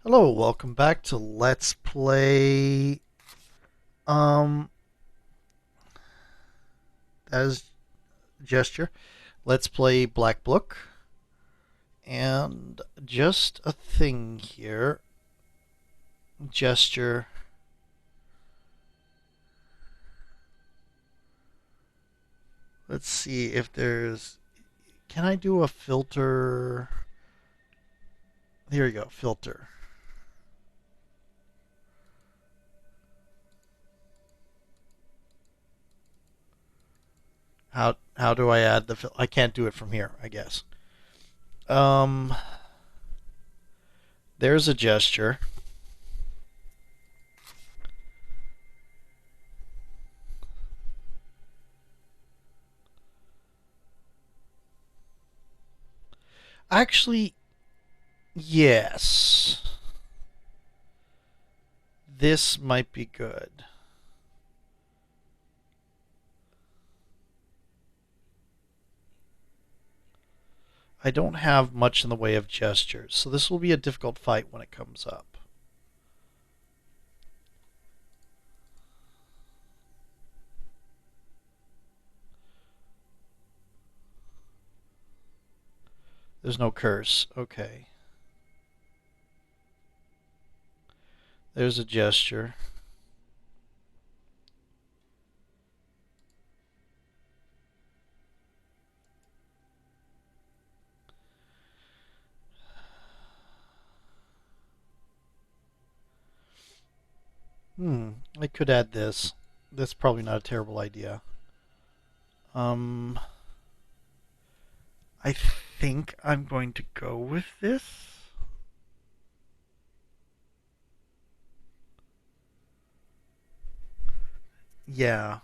Hello, welcome back to Let's Play um as gesture. Let's play Black Book. And just a thing here. Gesture. Let's see if there's can I do a filter? Here we go, filter. How do I add the I can't do it from here, I guess. Um there's a gesture. Actually, yes. This might be good. I don't have much in the way of gestures, so this will be a difficult fight when it comes up. There's no curse. Okay. There's a gesture. I could add this. That's probably not a terrible idea. Um, I think I'm going to go with this. Yeah.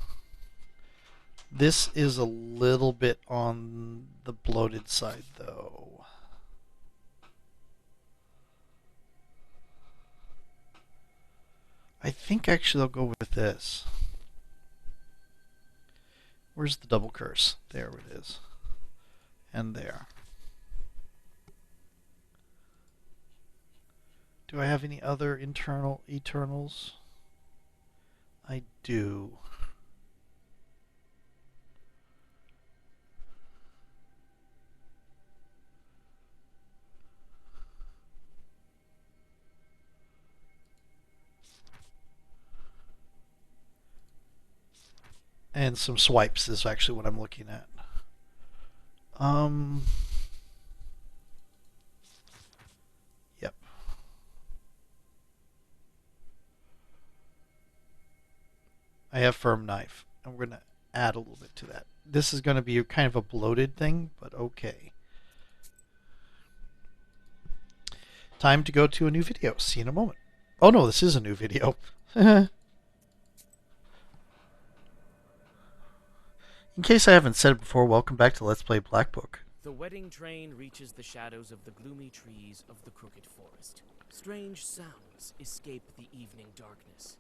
This is a little bit on the bloated side, though. I think actually I'll go with this. Where's the double curse? There it is. And there. Do I have any other internal eternals? I do. And some swipes is actually what I'm looking at. Yep. I have firm knife, and we're going to add a little bit to that. This is going to be kind of a bloated thing, but okay. Time to go to a new video. See you in a moment. Oh no, this is a new video. In case I haven't said it before, welcome back to Let's Play Black Book. The wedding train reaches the shadows of the gloomy trees of the Crooked Forest. Strange sounds escape the evening darkness.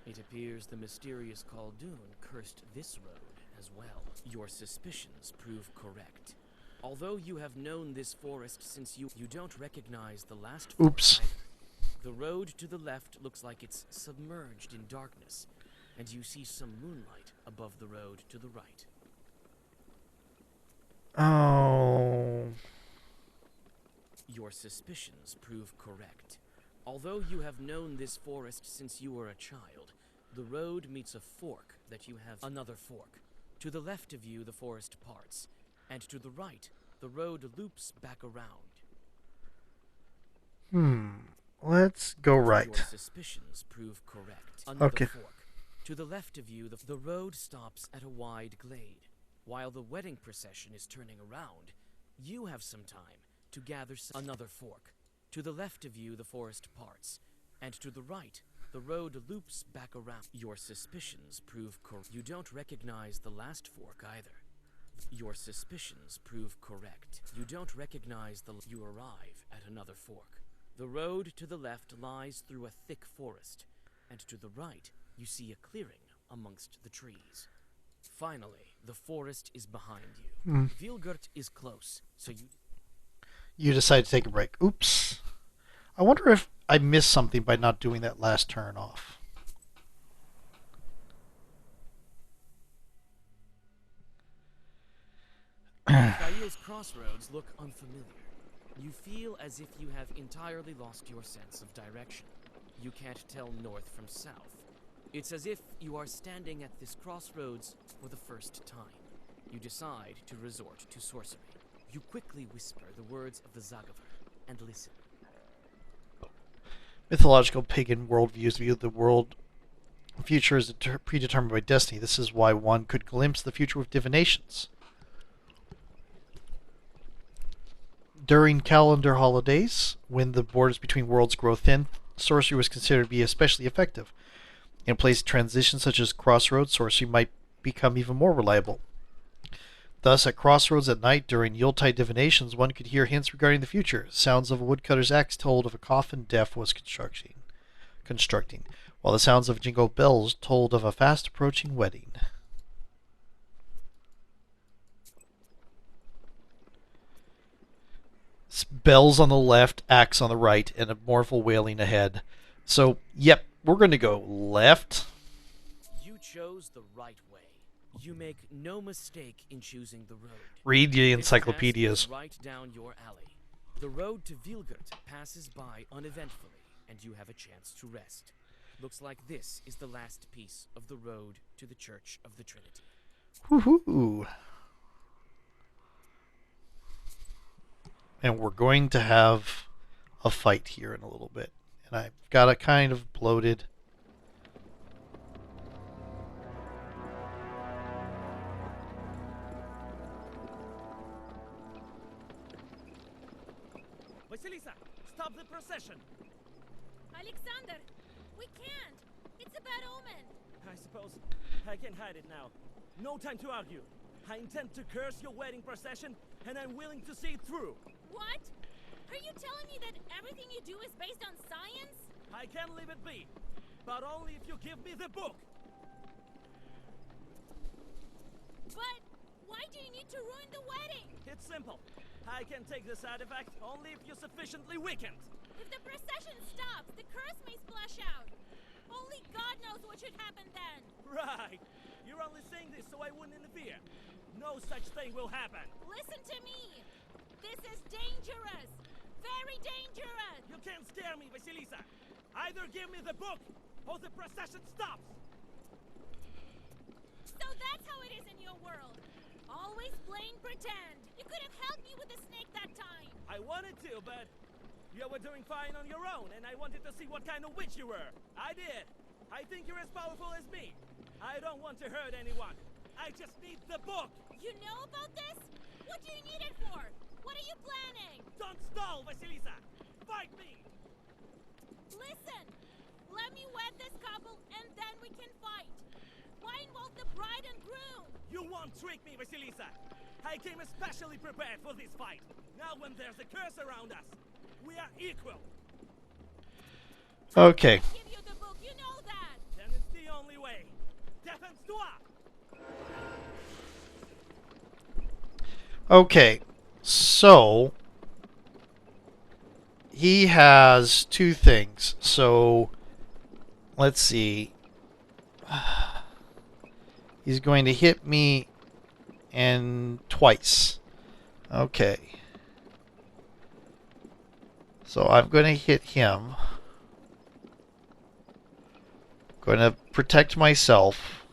It appears the mysterious Koldun cursed this road as well. Your suspicions prove correct. Although you have known this forest since you don't recognize the last fork Oops. either. The road to the left looks like it's submerged in darkness, and you see some moonlight above the road to the right. Oh. Your suspicions prove correct. Although you have known this forest since you were a child, the road meets a fork that you have another fork. To the left of you, the forest parts, and to the right, the road loops back around. Let's go right. Your suspicions prove correct. Another fork. To the left of you, the road stops at a wide glade. While the wedding procession is turning around, you have some time to gather another fork. To the left of you, the forest parts, and to the right, the road loops back around. Your suspicions prove correct. You don't recognize the last fork either. Your suspicions prove correct. You don't recognize the... You arrive at another fork. The road to the left lies through a thick forest, and to the right, you see a clearing amongst the trees. Finally, the forest is behind you. Vilgurt is close, so you decide to take a break. Oops. I wonder if I missed something by not doing that last turn off. Thail's crossroads look unfamiliar. You feel as if you have entirely lost your sense of direction. You can't tell north from south. It's as if you are standing at this crossroads for the first time. You decide to resort to sorcery. You quickly whisper the words of the zagovor and listen. Mythological pagan worldviews view the world future as predetermined by destiny. This is why one could glimpse the future with divinations. During calendar holidays, when the borders between worlds grow thin, sorcery was considered to be especially effective. In place of transitions such as crossroads, sorcery might become even more reliable. Thus, at crossroads at night during Yuletide divinations, one could hear hints regarding the future. Sounds of a woodcutter's axe told of a coffin death was constructing, while the sounds of jingle bells told of a fast approaching wedding. Bells on the left, axe on the right, and a mournful wailing ahead. So, yep, we're going to go left. You chose the right way. You make no mistake in choosing the road. Read the This task encyclopedias. is right down your alley. The road to Vilgert passes by uneventfully, and you have a chance to rest. Looks like this is the last piece of the road to the Church of the Trinity. Woohoo! And we're going to have a fight here in a little bit. And I've got it kind of bloated. Vasilisa, stop the procession! Alexander, we can't. It's a bad omen. I suppose I can hide it now. No time to argue. I intend to curse your wedding procession, and I'm willing to see it through. What? Are you telling me that everything you do is based on science? I can leave it be, but only if you give me the book. But why do you need to ruin the wedding? It's simple. I can take this artifact only if you're sufficiently weakened. If the procession stops, the curse may splash out. Only God knows what should happen then. Right. You're only saying this so I wouldn't interfere. No such thing will happen. Listen to me. This is dangerous. Very dangerous. You can't scare me, Vasilisa. Either give me the book, or the procession stops. So that's how it is in your world. Always playing pretend. You could have helped me with the snake that time. I wanted to, but you were doing fine on your own, and I wanted to see what kind of witch you were. I did. I think you're as powerful as me. I don't want to hurt anyone. I just need the book. You know about this? What do you need it for? What are you planning? Don't stall, Vasilisa. Fight me. Listen. Let me wed this couple, and then we can fight. Why involve the bride and groom? You won't trick me, Vasilisa. I came especially prepared for this fight. Now when there's a curse around us, we are equal. Okay. Give you the book, you know that. Then it's the only way. Défense-toi! Okay. So he has two things. So let's see. He's going to hit me and twice. Okay. So I'm going to hit him. Going to protect myself.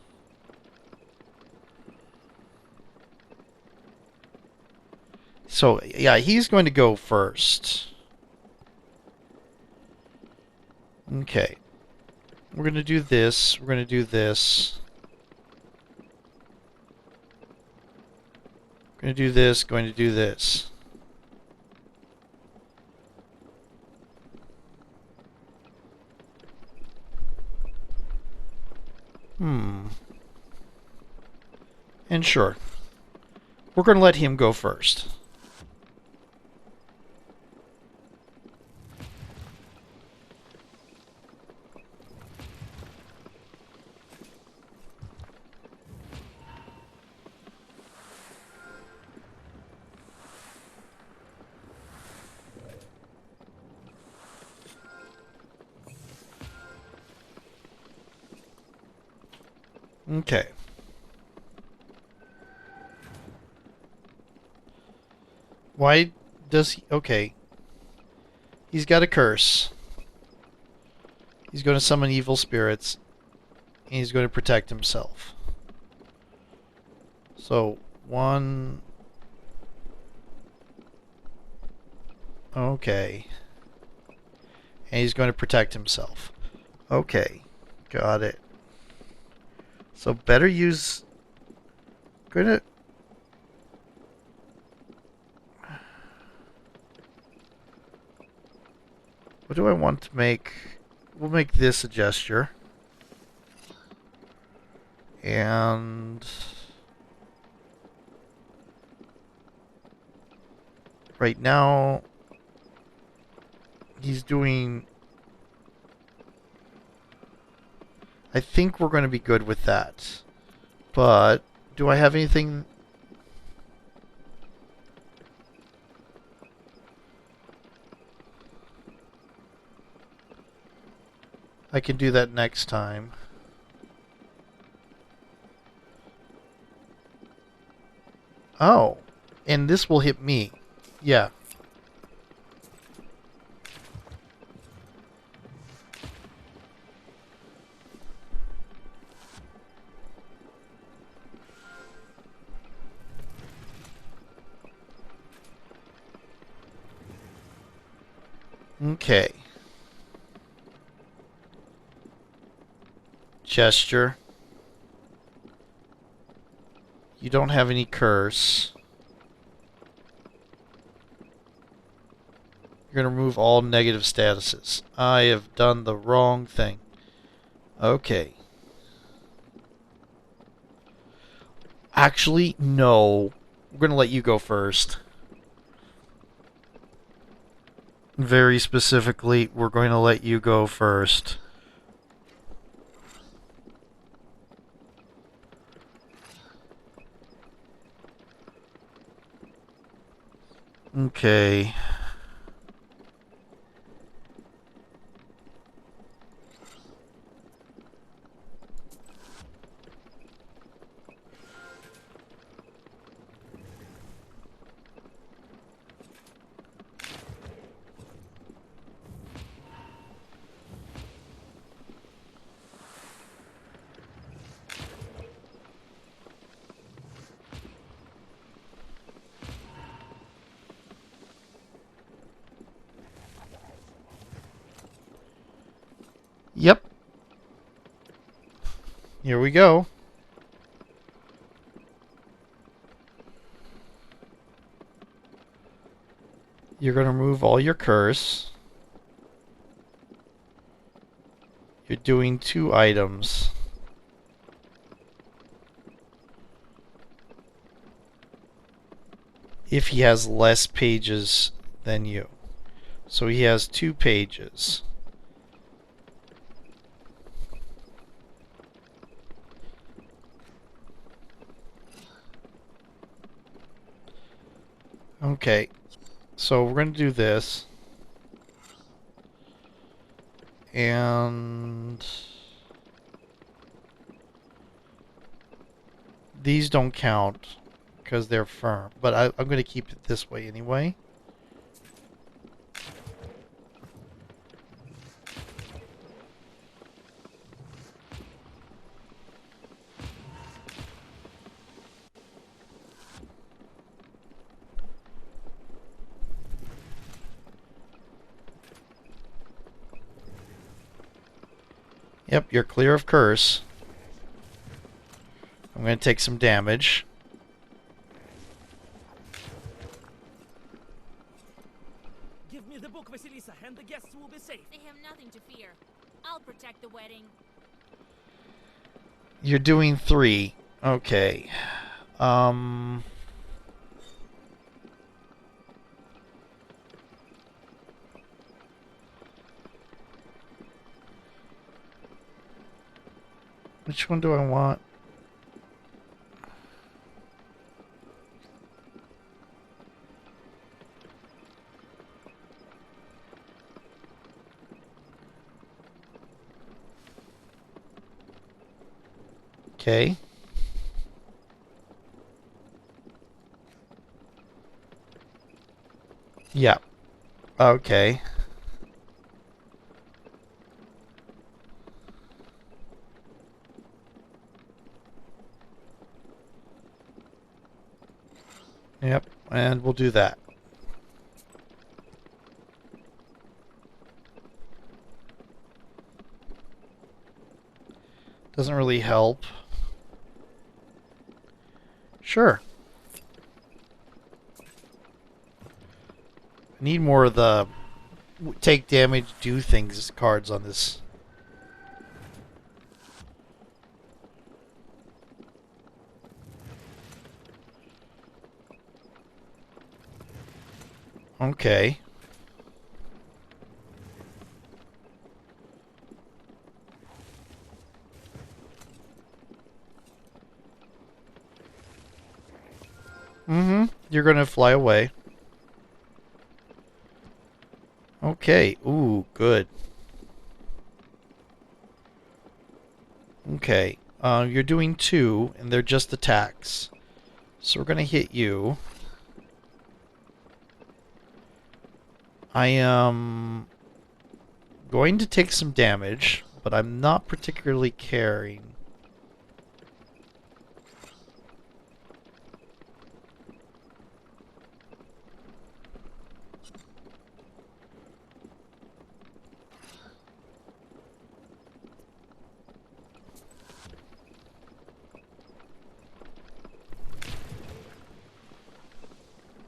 So, yeah, he's going to go first. Okay. We're going to do this. We're going to do this. Going to do this. Going to do this. And sure. We're going to let him go first. Okay. Why does he... Okay. He's got a curse. He's going to summon evil spirits. And he's going to protect himself. So, one... Okay. And he's going to protect himself. Okay. Got it. So, better use... Gonna... What do I want to make? We'll make this a gesture. And... Right now... He's doing... I think we're going to be good with that. But... Do I have anything... I can do that next time. Oh. And this will hit me. Yeah. Okay. Gesture. You don't have any curse. You're going to remove all negative statuses. I have done the wrong thing. Okay. Actually, no. We're going to let you go first. Very specifically, we're going to let you go first. Okay. Yep. Here we go. You're going to remove all your curse. You're doing 2 items. If he has less pages than you. So he has 2 pages. Okay. So we're going to do this. And... These don't count because they're firm. But I'm going to keep it this way anyway. Yep, you're clear of curse. I'm going to take some damage. Give me the book, Vasilisa, and the guests will be safe. They have nothing to fear. I'll protect the wedding. You're doing 3. Okay. Which one do I want? Okay. Yeah. Okay. Yep. And we'll do that. Doesn't really help. Sure. I need more of the take damage, do things cards on this. Okay. Mm-hmm. You're gonna fly away. Okay. Ooh, good. Okay. You're doing 2, and they're just attacks. So we're gonna hit you. I am going to take some damage, but I'm not particularly caring.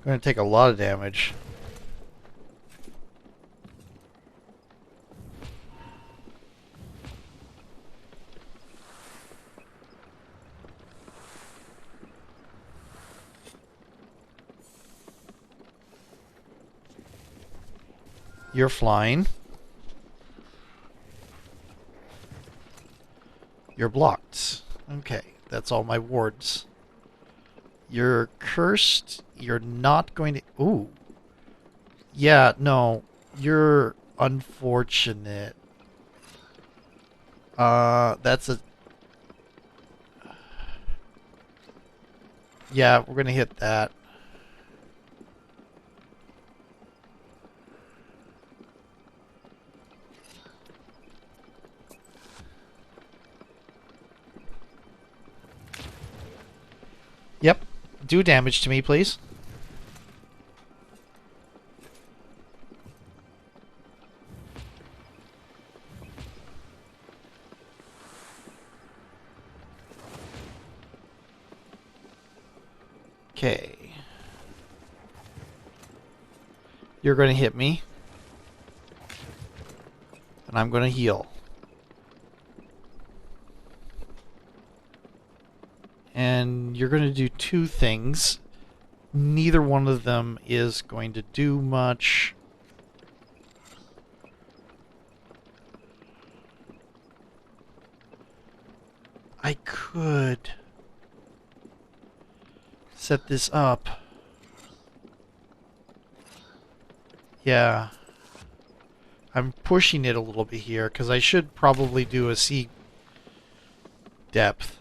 I'm going to take a lot of damage. You're flying. You're blocked. Okay, that's all my wards. You're cursed. You're not going to... Ooh. Yeah, no. You're unfortunate. That's a... Yeah, we're going to hit that. Yep. Do damage to me, please. Okay. You're going to hit me. And I'm going to heal. And you're going to do 2 things. Neither one of them is going to do much. I could set this up. Yeah. I'm pushing it a little bit here because I should probably do a sea depth.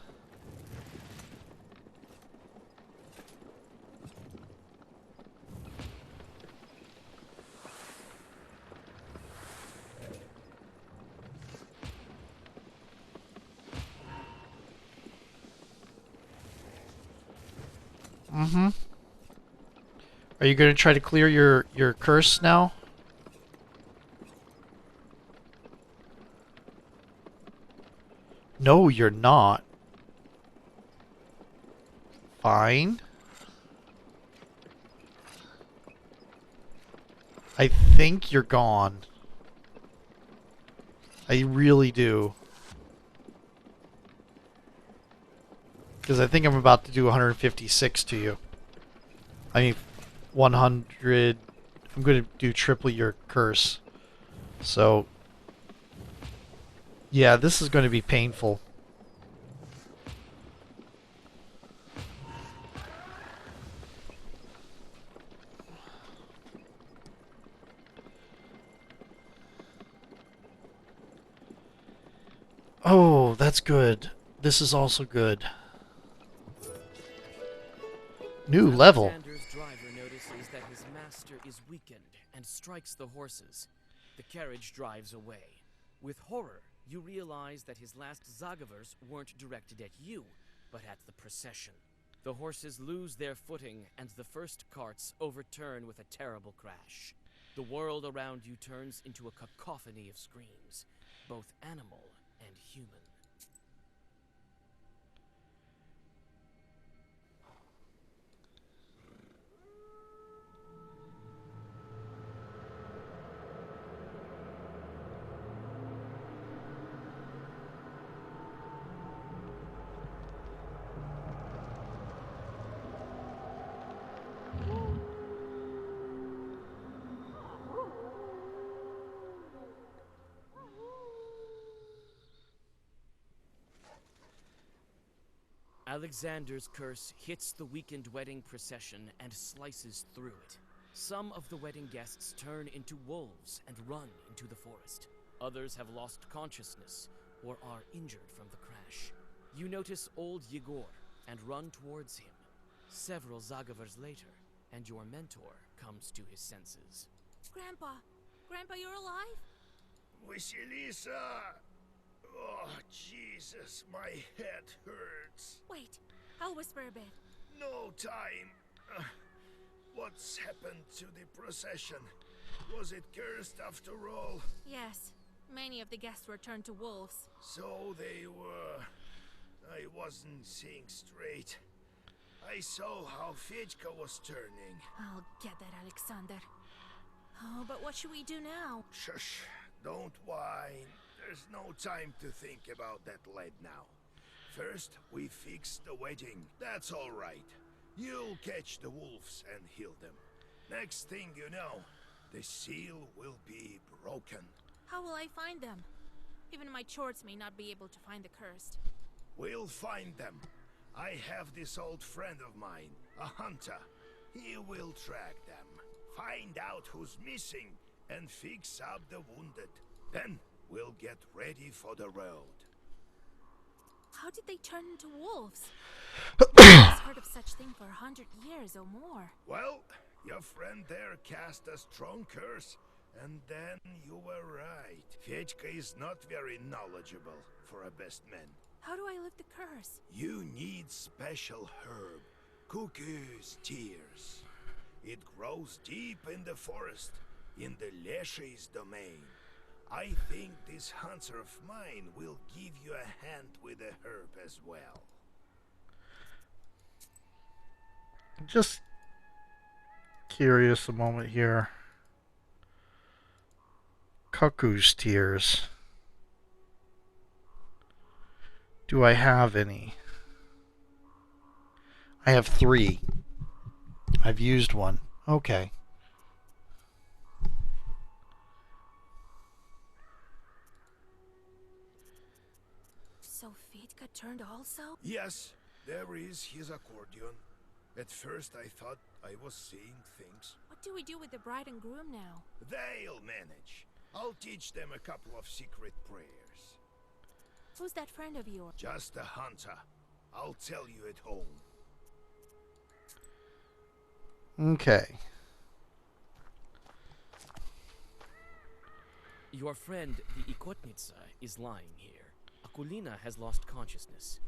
Mm-hmm. Are you going to try to clear your curse now? No, you're not. Fine. I think you're gone. I really do. Because I think I'm about to do 156 to you. I mean, 100... I'm going to do triple your curse. So... yeah, this is going to be painful. Oh, that's good. This is also good. New level. Alexander's driver notices that his master is weakened and strikes the horses. The carriage drives away. With horror, you realize that his last zagovors weren't directed at you, but at the procession. The horses lose their footing, and the first carts overturn with a terrible crash. The world around you turns into a cacophony of screams, both animal and human. Alexander's curse hits the weakened wedding procession and slices through it. Some of the wedding guests turn into wolves and run into the forest. Others have lost consciousness or are injured from the crash. You notice old Yegor and run towards him. Several zagovors later, and your mentor comes to his senses. Grandpa! Grandpa, you're alive? Vasilisa! Oh, Jesus, my head hurts. Wait, I'll whisper a bit. No time. What's happened to the procession? Was it cursed after all? Yes, many of the guests were turned to wolves. So they were. I wasn't seeing straight. I saw how Fedka was turning. I'll get that, Alexander. Oh, but what should we do now? Shush, don't whine. There's no time to think about that lad now. First, we fix the wedding. That's all right. You'll catch the wolves and heal them. Next thing you know, the seal will be broken. How will I find them? Even my chords may not be able to find the cursed. We'll find them. I have this old friend of mine, a hunter. He will track them, find out who's missing, and fix up the wounded. Then we'll get ready for the road. How did they turn into wolves? I've heard of such thing for 100 years or more. Well, your friend there cast a strong curse, and then you were right. Fedka is not very knowledgeable for a best man. How do I lift the curse? You need special herb, Cuckoo's Tears. It grows deep in the forest, in the Leshy's domain. I think this hunter of mine will give you a hand with the herb as well. Just curious a moment here. Cuckoo's Tears. Do I have any? I have 3. I've used one. Okay. So Fedka turned also? Yes, there is his accordion. At first I thought I was seeing things. What do we do with the bride and groom now? They'll manage. I'll teach them a couple of secret prayers. Who's that friend of yours? Just a hunter. I'll tell you at home. Okay. Your friend, the Ikotnitsa, is lying here. Akulina has lost consciousness.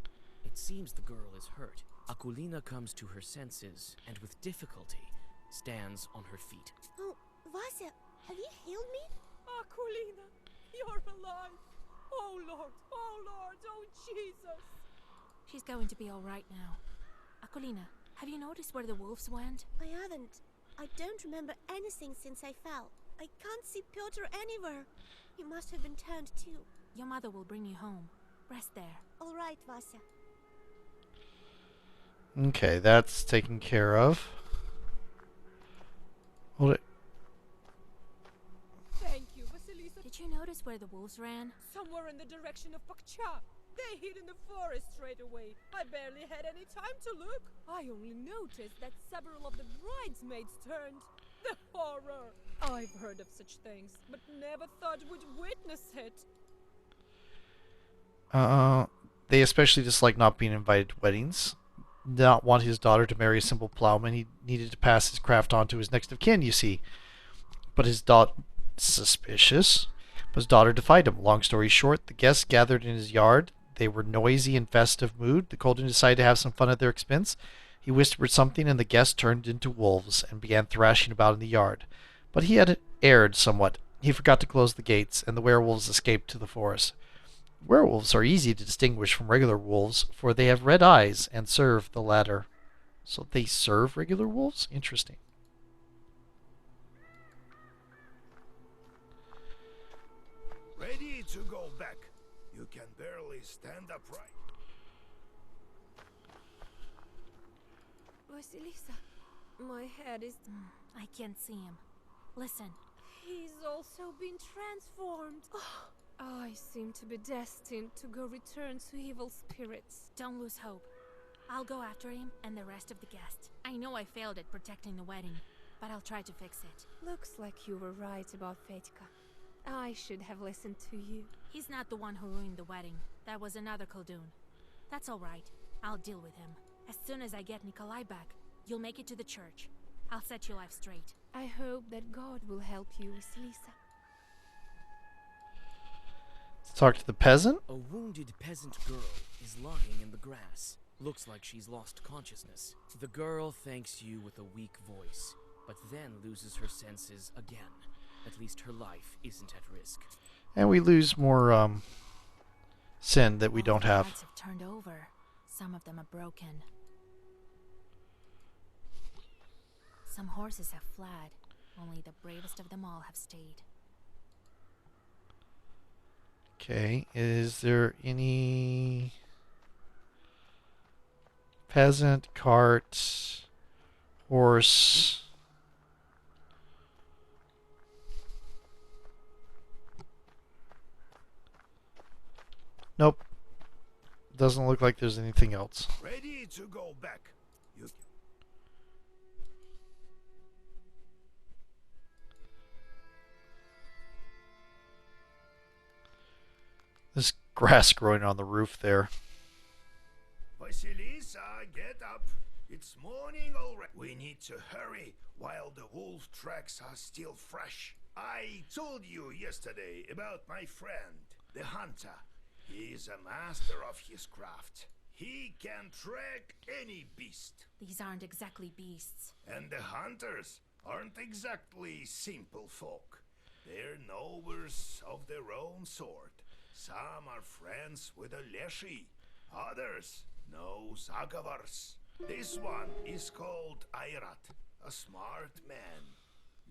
It seems the girl is hurt. Akulina comes to her senses and with difficulty stands on her feet. Oh, Vasya, have you healed me? Akulina, you're alive. Oh Lord, oh Jesus. She's going to be all right now. Akulina, have you noticed where the wolves went? I haven't. I don't remember anything since I fell. I can't see Piotr anywhere. He must have been turned too. Your mother will bring you home. Rest there. All right, Vasya. Okay, that's taken care of. Hold it. Thank you, Vasilisa. Did you notice where the wolves ran? Somewhere in the direction of Pakcha. They hid in the forest straight away. I barely had any time to look. I only noticed that several of the bridesmaids turned. The horror! I've heard of such things, but never thought we'd witness it. They especially dislike not being invited to weddings. Not want his daughter to marry a simple plowman. He needed to pass his craft on to his next of kin, you see. But his daughter... Suspicious. But his daughter defied him. Long story short, the guests gathered in his yard. They were noisy and festive mood. The Koldun decided to have some fun at their expense. He whispered something, and the guests turned into wolves and began thrashing about in the yard. But he had erred somewhat. He forgot to close the gates, and the werewolves escaped to the forest. Werewolves are easy to distinguish from regular wolves, for they have red eyes and serve the latter. So they serve regular wolves? Interesting. Ready to go back. You can barely stand upright. Vasilisa, my head is... I can't see him. Listen. He's also been transformed. I seem to be destined to go return to evil spirits. Don't lose hope. I'll go after him and the rest of the guests. I know I failed at protecting the wedding, but I'll try to fix it. Looks like you were right about Fetka. I should have listened to you. He's not the one who ruined the wedding. That was another Koldun. That's all right. I'll deal with him. As soon as I get Nikolai back, you'll make it to the church. I'll set your life straight. I hope that God will help you, Vasilisa. Let's talk to the peasant. A wounded peasant girl is lying in the grass. Looks like she's lost consciousness. The girl thanks you with a weak voice, but then loses her senses again. At least her life isn't at risk. And we lose more sin that we don't have. The carts have turned over. Some of them are broken. Some horses have fled. Only the bravest of them all have stayed. Okay, is there any peasant, cart, horse? Nope. Doesn't look like there's anything else. Ready to go back. You... This grass growing on the roof there. Vasilisa, get up. It's morning already. We need to hurry while the wolf tracks are still fresh. I told you yesterday about my friend, the hunter. He's a master of his craft. He can track any beast. These aren't exactly beasts. And the hunters aren't exactly simple folk. They're knowers of their own sort. Some are friends with a leshy. Others know zagovors. This one is called Ayrat, a smart man.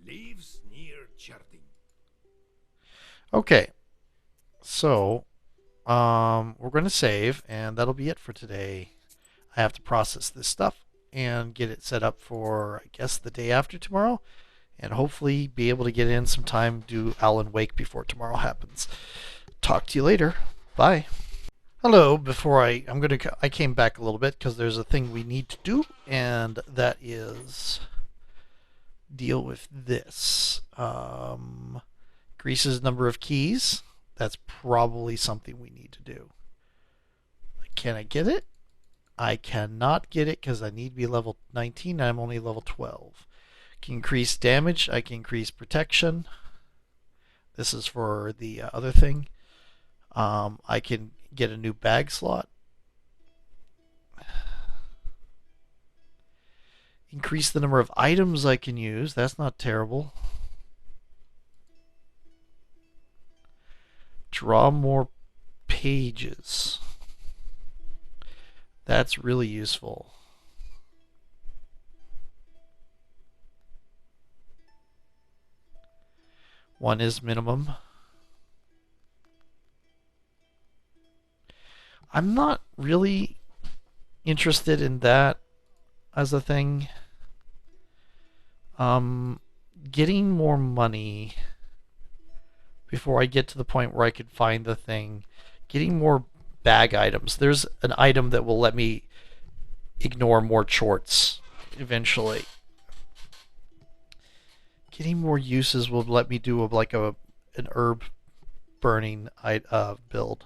Lives near Cherting. Okay. So, we're going to save, and that'll be it for today. I have to process this stuff and get it set up for, I guess, the day after tomorrow, and hopefully be able to get in some time to do Alan Wake before tomorrow happens. Talk to you later. Bye. Hello. Before I came back a little bit because there's a thing we need to do, and that is deal with this. Increases number of keys. That's probably something we need to do. Can I get it? I cannot get it because I need to be level 19 and I'm only level 12. Can increase damage. I can increase protection. This is for the other thing. I can get a new bag slot. Increase the number of items I can use. That's not terrible. Draw more pages. That's really useful. One is minimum. I'm not really interested in that as a thing. Getting more money before I get to the point where I could find the thing. Getting more bag items. There's an item that will let me ignore more chorts eventually. Getting more uses will let me do an herb burning build.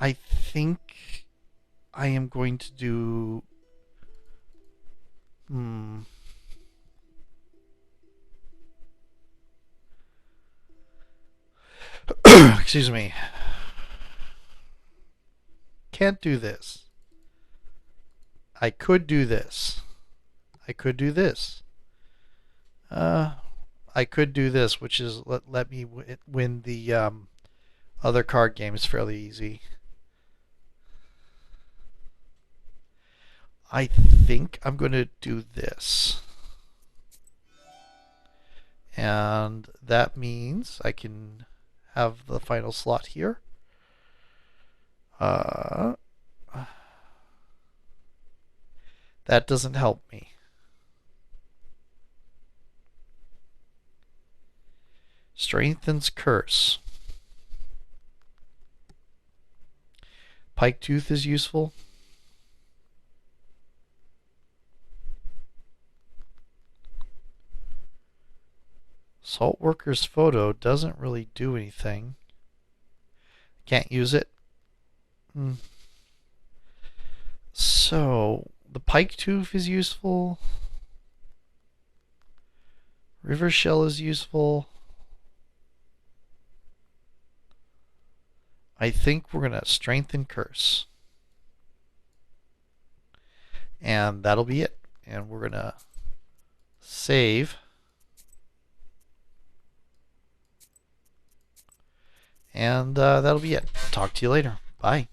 I think I am going to do... Excuse me. Can't do this. I could do this. I could do this. I could do this, which is let me win the other card games fairly easy. I think I'm going to do this. And that means I can have the final slot here. That doesn't help me. Strengthens curse. Pike Tooth is useful. Salt Worker's Photo doesn't really do anything. Can't use it. So, the Pike Tooth is useful. River Shell is useful. I think we're going to strengthen curse. And that'll be it. And we're going to save. And that'll be it. Talk to you later. Bye.